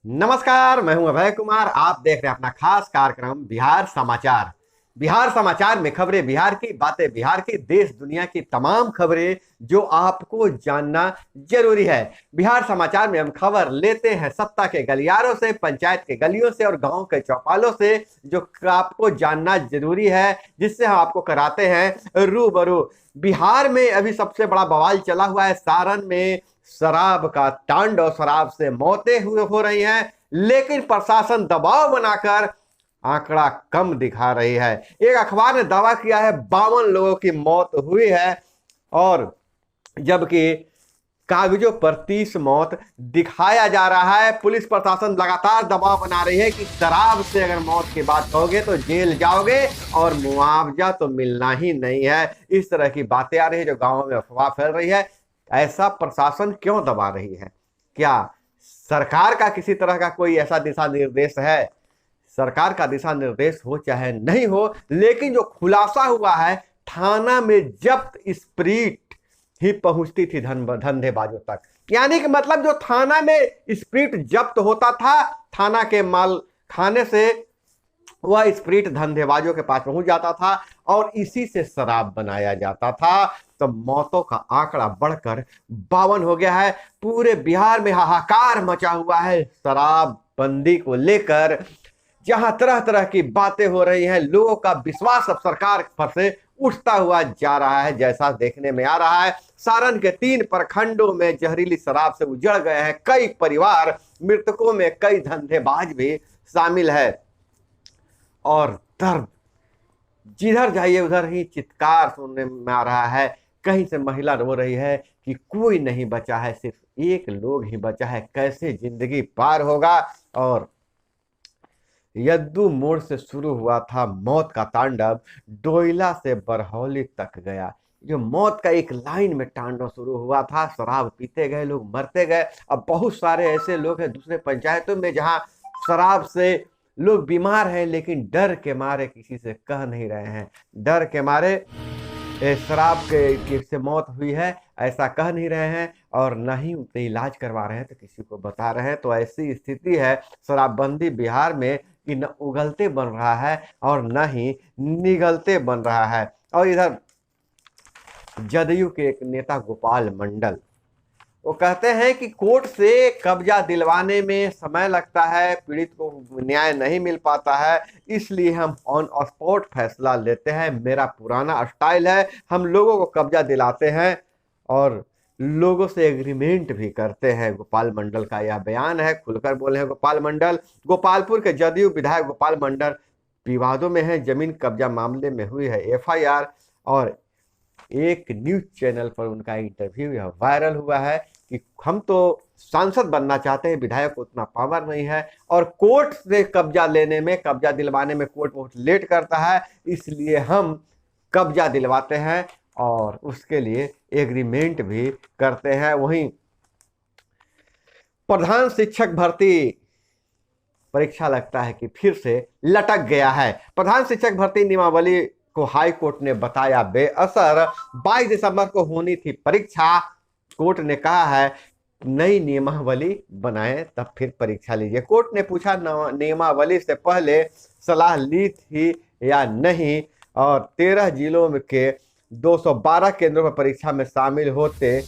नमस्कार, मैं हूं अभय कुमार। आप देख रहे हैं अपना खास कार्यक्रम बिहार समाचार। बिहार समाचार में खबरें बिहार की, बातें बिहार की, देश दुनिया की तमाम खबरें जो आपको जानना जरूरी है। बिहार समाचार में हम खबर लेते हैं सत्ता के गलियारों से, पंचायत के गलियों से और गांव के चौपालों से, जो आपको जानना जरूरी है, जिससे हम आपको कराते हैं रूबरू। बिहार में अभी सबसे बड़ा बवाल चला हुआ है। सारण में शराब का तांडव, शराब से मौतें हुए हो रही हैं, लेकिन प्रशासन दबाव बनाकर आंकड़ा कम दिखा रही है। एक अखबार ने दावा किया है 52 लोगों की मौत हुई है, और जबकि कागजों पर 30 मौत दिखाया जा रहा है। पुलिस प्रशासन लगातार दबाव बना रही है कि शराब से अगर मौत की बात कहोगे तो जेल जाओगे और मुआवजा तो मिलना ही नहीं है। इस तरह की बातें आ रही है, जो गांवों में अफवाह फैल रही है। ऐसा प्रशासन क्यों दबा रही है? क्या सरकार का किसी तरह का कोई ऐसा दिशा निर्देश है? सरकार का दिशा निर्देश हो चाहे नहीं हो, लेकिन जो खुलासा हुआ है, थाना में जब्त स्प्रीट ही पहुंचती थी धंधेबाजों तक। यानी कि मतलब जो थाना में स्प्रीट जब्त होता था, थाना के माल खाने से वह स्प्रीट धंधेबाजों के पास पहुंच जाता था और इसी से शराब बनाया जाता था। तो मौतों का आंकड़ा बढ़कर 52 हो गया है। पूरे बिहार में हाहाकार मचा हुआ है शराब बंदी को लेकर, जहां तरह तरह की बातें हो रही हैं। लोगों का विश्वास अब सरकार पर से उठता हुआ जा रहा है, जैसा देखने में आ रहा है। सारण के 3 प्रखंडों में जहरीली शराब से उजड़ गए हैं कई परिवार। मृतकों में कई धंधेबाज भी शामिल है, और दर्द जिधर जाइए उधर ही चित्कार सुनने में आ रहा है। कहीं से महिला रो रही है कि कोई नहीं बचा है, सिर्फ एक लोग ही बचा है, कैसे जिंदगी पार होगा। और यद्दू मोड़ से शुरू हुआ था मौत का तांडव, डोइला से बरहौली तक गया। जो मौत का एक लाइन में तांडव शुरू हुआ था, शराब पीते गए लोग, मरते गए। अब बहुत सारे ऐसे लोग हैं दूसरे पंचायतों में जहां शराब से लोग बीमार हैं, लेकिन डर के मारे किसी से कह नहीं रहे हैं। डर के मारे शराब के से मौत हुई है ऐसा कह नहीं रहे हैं, और न ही उनसे इलाज करवा रहे हैं तो किसी को बता रहे हैं। तो ऐसी स्थिति है शराबबंदी बिहार में कि न उगलते बन रहा है और न ही निगलते बन रहा है। और इधर जदयू के एक नेता गोपाल मंडल, वो कहते हैं कि कोर्ट से कब्जा दिलवाने में समय लगता है, पीड़ित को न्याय नहीं मिल पाता है, इसलिए हम ऑन स्पॉट फैसला लेते हैं। मेरा पुराना स्टाइल है, हम लोगों को कब्जा दिलाते हैं और लोगों से एग्रीमेंट भी करते हैं। गोपाल मंडल का यह बयान है, खुलकर बोले हैं गोपाल मंडल। गोपालपुर के जदयू विधायक गोपाल मंडल विवादों में है। जमीन कब्जा मामले में हुई है FIR, और एक न्यूज चैनल पर उनका इंटरव्यू यह वायरल हुआ है कि हम तो सांसद बनना चाहते हैं, विधायक को उतना पावर नहीं है, और कोर्ट से कब्जा लेने में, कब्जा दिलवाने में कोर्ट बहुत लेट करता है, इसलिए हम कब्जा दिलवाते हैं और उसके लिए एग्रीमेंट भी करते हैं। वहीं प्रधान शिक्षक भर्ती परीक्षा लगता है कि फिर से लटक गया है। प्रधान शिक्षक भर्ती नियमावली को हाई कोर्ट ने बताया बेअसर। 22 दिसंबर को होनी थी परीक्षा। कोर्ट ने कहा है नई नियमावली बनाएं तब फिर परीक्षा लीजिए। कोर्ट ने पूछा नियमावली से पहले सलाह ली थी या नहीं, और 13 जिलों के 212 केंद्रों पर परीक्षा में शामिल होते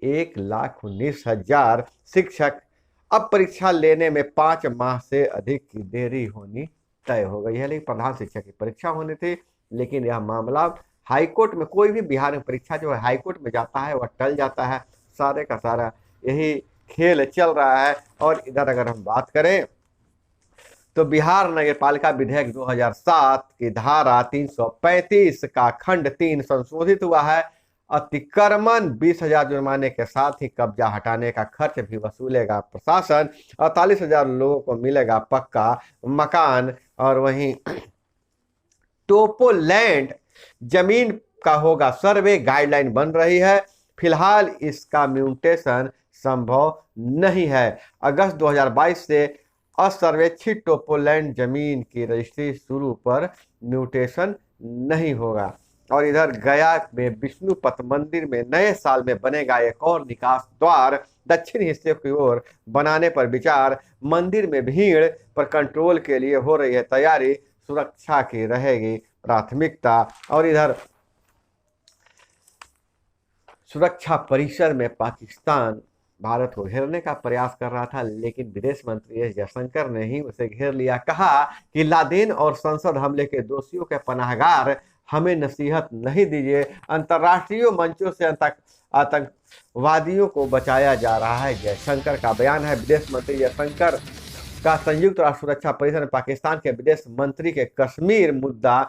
1,19,000 शिक्षक अब परीक्षा लेने में 5 माह से अधिक की देरी होनी तय हो गई है। लेकिन प्रधान शिक्षक की परीक्षा होनी थी, लेकिन यह मामला हाईकोर्ट में, कोई भी बिहार में परीक्षा जो है हाईकोर्ट में जाता है वह टल जाता है। सारे का सारा यही खेल चल रहा है। और इधर अगर हम बात करें तो बिहार नगरपालिका विधेयक 2007 की धारा 335 का खंड 3 संशोधित हुआ है। अतिक्रमण 20,000 जुर्माने के साथ ही कब्जा हटाने का खर्च भी वसूलेगा प्रशासन। 48,000 लोगों को मिलेगा पक्का मकान। और वहीं टोपोलैंड जमीन का होगा सर्वे, गाइडलाइन बन रही है। फिलहाल इसका म्यूटेशन संभव नहीं है। अगस्त 2022 से असर्वेक्षित टोपोलैंड जमीन की रजिस्ट्री शुरू पर म्यूटेशन नहीं होगा। और इधर गया में विष्णुपथ मंदिर में नए साल में बनेगा एक और निकास द्वार, दक्षिण हिस्से की ओर बनाने पर विचार, मंदिर में भीड़ पर कंट्रोल के लिए हो रही है तैयारी, सुरक्षा की रहेगी प्राथमिकता। और इधर सुरक्षा परिषद में पाकिस्तान भारत को घेरने का प्रयास कर रहा था, लेकिन विदेश मंत्री एस जयशंकर ने ही उसे घेर लिया। कहा कि लादेन और संसद हमले के दोषियों के पनाहगार हमें नसीहत नहीं दीजिए, अंतर्राष्ट्रीय मंचों से आतंकवादियों को बचाया जा रहा है, जयशंकर का बयान है। विदेश मंत्री जयशंकर का संयुक्त राष्ट्र सुरक्षा परिषद में पाकिस्तान के विदेश मंत्री के कश्मीर मुद्दा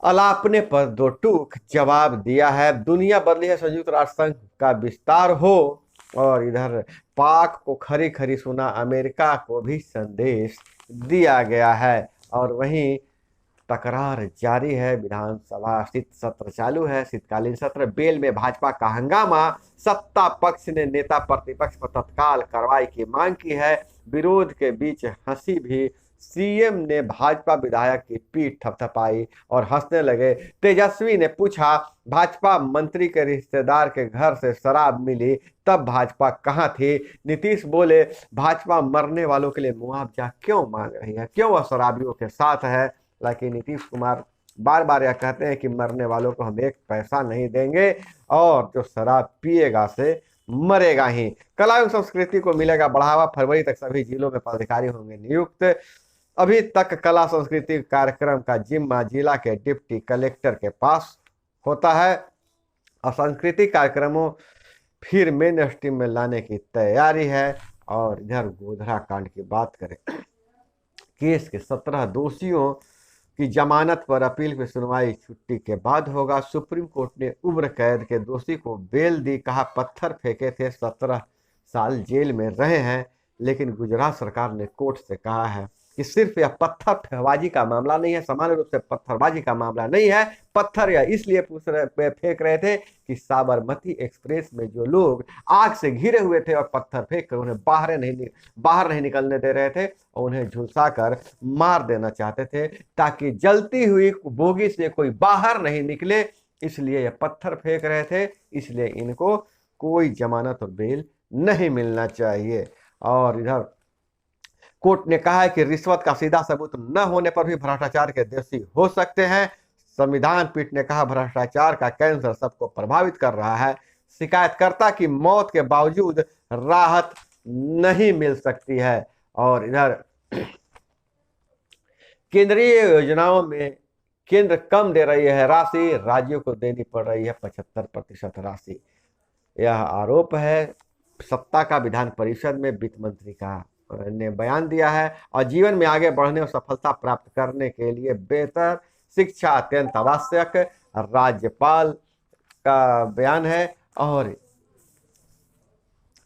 अलापने पर दो टूक जवाब दिया है। दुनिया बदली है, संयुक्त राष्ट्र संघ का विस्तार हो। और इधर पाक को खरी खरी सुना, अमेरिका को भी संदेश दिया गया है। और वहीं तकरार जारी है, विधानसभा शीत सत्र चालू है, शीतकालीन सत्र। बेल में भाजपा का हंगामा, सत्ता पक्ष ने नेता प्रतिपक्ष पर तत्काल कार्रवाई की मांग की है। विरोध के बीच हंसी भी, सीएम ने भाजपा विधायक की पीठ थपथपाई और हंसने लगे। तेजस्वी ने पूछा, भाजपा मंत्री के रिश्तेदार के घर से शराब मिली तब भाजपा कहाँ थी? नीतीश बोले, भाजपा मरने वालों के लिए मुआवजा क्यों मांग रही है, क्यों वह शराबियों के साथ है? हालांकि नीतीश कुमार बार बार यह कहते हैं कि मरने वालों को हम एक पैसा नहीं देंगे और जो शराब पिएगा से मरेगा ही। कला एवं संस्कृति को मिलेगा बढ़ावा, फरवरी तक सभी जिलों में पदाधिकारी होंगे नियुक्त। अभी तक कला संस्कृति कार्यक्रम का जिम्मा जिला के डिप्टी कलेक्टर के पास होता है और सांस्कृतिक कार्यक्रमों फिर मेन स्ट्रीम में लाने की तैयारी है। और इधर गोधरा कांड की बात करें, केस के 17 दोषियों की जमानत पर अपील की सुनवाई छुट्टी के बाद होगा। सुप्रीम कोर्ट ने उम्र कैद के दोषी को बेल दी, कहा पत्थर फेंके थे 17 साल जेल में रहे हैं। लेकिन गुजरात सरकार ने कोर्ट से कहा है कि सिर्फ यह पत्थरबाजी का मामला नहीं है, सामान्य रूप से पत्थरबाजी का मामला नहीं है। पत्थर या इसलिए फेंक रहे थे कि साबरमती एक्सप्रेस में जो लोग आग से घिरे हुए थे और पत्थर फेंक कर उन्हें बाहर नहीं निकलने दे रहे थे और उन्हें झुलसा कर मार देना चाहते थे, ताकि जलती हुई बोगी से कोई बाहर नहीं निकले, इसलिए यह पत्थर फेंक रहे थे। इसलिए इनको कोई जमानत और बेल नहीं मिलना चाहिए। और इधर कोर्ट ने कहा है कि रिश्वत का सीधा सबूत न होने पर भी भ्रष्टाचार के दोषी हो सकते हैं। संविधान पीठ ने कहा भ्रष्टाचार का कैंसर सबको प्रभावित कर रहा है, शिकायतकर्ता की मौत के बावजूद राहत नहीं मिल सकती है। और इधर केंद्रीय योजनाओं में केंद्र कम दे रही है राशि, राज्यों को देनी पड़ रही है 75% राशि। यह आरोप है सत्ता का विधान परिषद में वित्त मंत्री का ने बयान दिया है। और जीवन में आगे बढ़ने और सफलता प्राप्त करने के लिए बेहतर शिक्षा अत्यंत आवश्यक, राज्यपाल का बयान है। और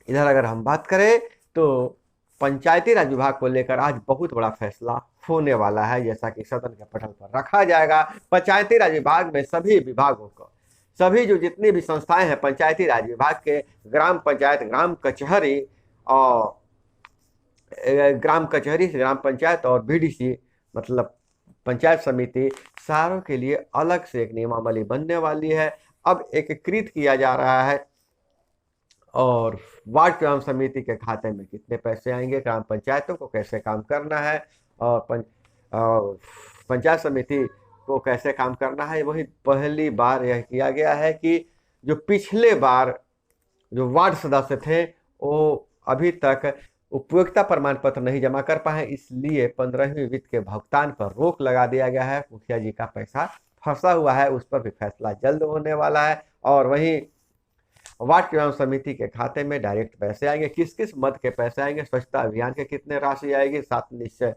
इधर अगर हम बात करें तो पंचायती राज विभाग को लेकर आज बहुत बड़ा फैसला होने वाला है, जैसा कि सदन के पटल पर रखा जाएगा। पंचायती राज विभाग में सभी विभागों को, सभी जो जितनी भी संस्थाएं हैं पंचायती राज विभाग के, ग्राम पंचायत, ग्राम कचहरी और ग्राम कचहरी से ग्राम पंचायत और बीडीसी मतलब पंचायत समिति, सारों के लिए अलग से एक नियमावली बनने वाली है। अब एकीकृत किया जा रहा है और वार्ड ग्राम समिति के खाते में कितने पैसे आएंगे, ग्राम पंचायतों को कैसे काम करना है और पंचायत समिति को कैसे काम करना है। वही पहली बार यह किया गया है कि जो पिछले बार जो वार्ड सदस्य थे वो अभी तक उपयोगिता प्रमाण पत्र नहीं जमा कर पाए, इसलिए 15वीं वित्त के भुगतान पर रोक लगा दिया गया है। मुखिया जी का पैसा फंसा हुआ है, उस पर भी फैसला जल्द होने वाला है। और वहीं वार्ड ग्राम समिति के खाते में डायरेक्ट पैसे आएंगे, किस किस मद के पैसे आएंगे, स्वच्छता अभियान के कितने राशि आएगी, 7 निश्चय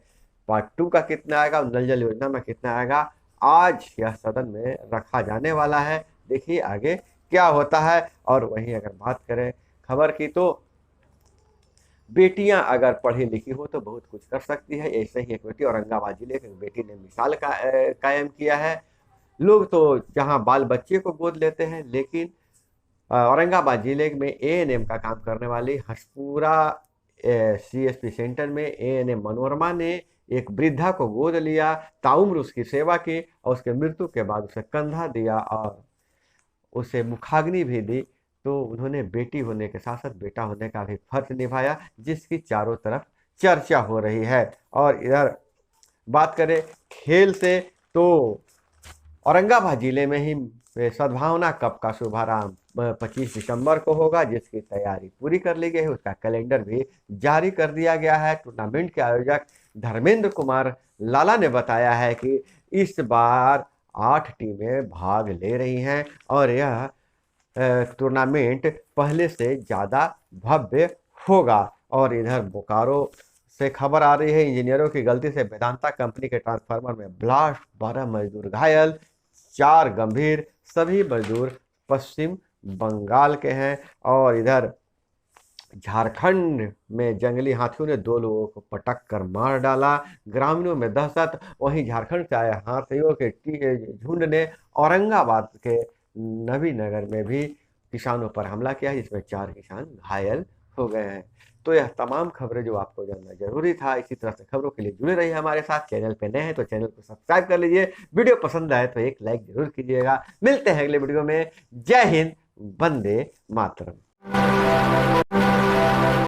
पार्ट 2 का कितना आएगा, नल जल योजना में कितना आएगा, आज यह सदन में रखा जाने वाला है। देखिए आगे क्या होता है। और वहीं अगर बात करें खबर की तो बेटियां अगर पढ़ी लिखी हो तो बहुत कुछ कर सकती है। ऐसे ही एक बेटी औरंगाबाद जिले की बेटी ने मिसाल कायम किया है। लोग तो जहां बाल बच्चे को गोद लेते हैं, लेकिन औरंगाबाद जिले में एएनएम का काम करने वाली हसपुरा सीएसपी सेंटर में एएनएम मनोरमा ने एक वृद्धा को गोद लिया, ताउम्र उसकी सेवा की और उसके मृत्यु के बाद उसे कंधा दिया और उसे मुखाग्नि भी दी। तो उन्होंने बेटी होने के साथ साथ बेटा होने का भी फर्ज निभाया, जिसकी चारों तरफ चर्चा हो रही है। और इधर बात करें खेल से, तो औरंगाबाद जिले में ही सद्भावना कप का शुभारंभ 25 दिसंबर को होगा, जिसकी तैयारी पूरी कर ली गई है। उसका कैलेंडर भी जारी कर दिया गया है। टूर्नामेंट के आयोजक धर्मेंद्र कुमार लाला ने बताया है कि इस बार 8 टीमें भाग ले रही हैं और यह टूर्नामेंट पहले से ज़्यादा भव्य होगा। और इधर बोकारो से खबर आ रही है, इंजीनियरों की गलती से वेदांता कंपनी के ट्रांसफार्मर में ब्लास्ट, 12 मजदूर घायल, 4 गंभीर, सभी मजदूर पश्चिम बंगाल के हैं। और इधर झारखंड में जंगली हाथियों ने 2 लोगों को पटक कर मार डाला, ग्रामीणों में दहशत। वहीं झारखंड से आए हाथियों के झुंड ने औरंगाबाद के नबीनगर में भी किसानों पर हमला किया, जिसमें 4 किसान घायल हो गए हैं। तो यह तमाम खबरें जो आपको जानना जरूरी था। इसी तरह से खबरों के लिए जुड़े रहिए हमारे साथ। चैनल पे नए हैं तो चैनल को सब्सक्राइब कर लीजिए, वीडियो पसंद आए तो एक लाइक जरूर कीजिएगा। मिलते हैं अगले वीडियो में। जय हिंद, वंदे मातरम।